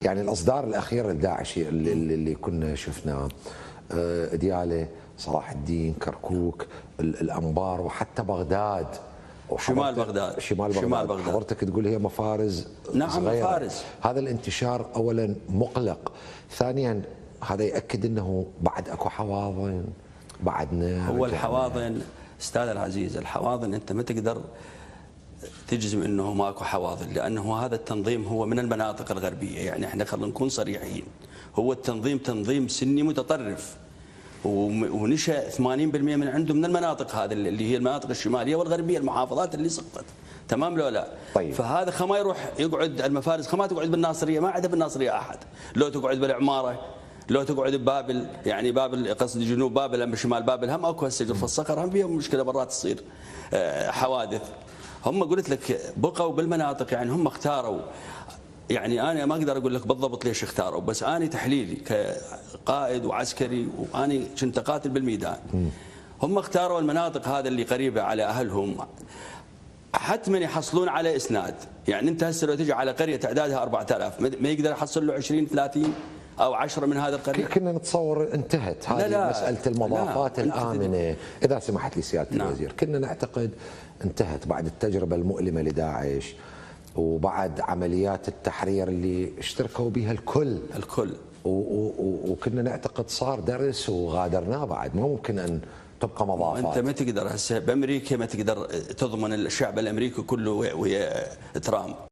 يعني الأصدار الأخيرة لداعش اللي كنا شفناه، ديالى، صلاح الدين، كركوك، الأنبار، وحتى بغداد، شمال بغداد. شمال بغداد. حضرتك تقول هي مفارز نعم صغيرة. مفارز. هذا الانتشار أولا مقلق، ثانيا هذا يأكد أنه بعد أكو حواضن بعدنا. هو الحواضن استاذ العزيز، الحواضن أنت ما تقدر تجزم انه ماكو حواضن، لانه هذا التنظيم هو من المناطق الغربيه، يعني احنا خلينا نكون صريحين، هو التنظيم تنظيم سني متطرف، ونشا 80% من عنده من المناطق هذه اللي هي المناطق الشماليه والغربيه، المحافظات اللي سقطت، تمام لو لا؟ طيب. فهذا خما يروح يقعد المفارز، خما تقعد بالناصريه، ما عندها بالناصريه احد، لو تقعد بالعماره، لو تقعد ببابل، يعني بابل قصدي جنوب بابل اما شمال بابل هم اكو هسه جرف الصقر هم فيهم مشكله مرات تصير حوادث. هم قلت لك بقوا بالمناطق، يعني هم اختاروا، يعني انا ما اقدر اقول لك بالضبط ليش اختاروا، بس انا تحليلي كقائد وعسكري وانا كنت قاتل بالميدان، هم اختاروا المناطق هذا اللي قريبه على اهلهم، حتما يحصلون على اسناد، يعني انت هسه لو تجي على قريه تعدادها 4000 ما يقدر يحصل له 20 30 أو 10 من هذا القرية. كنا نتصور انتهت هذه لا مسألة المضافات الآمنة، إذا سمحت لي سيادة الوزير، كنا نعتقد انتهت بعد التجربة المؤلمة لداعش وبعد عمليات التحرير اللي اشتركوا بها الكل وكنا نعتقد صار درس وغادرناه، بعد ما ممكن أن تبقى مضافات. أنت ما تقدر هسه بأمريكا ما تقدر تضمن الشعب الأمريكي كله ويا ترامب.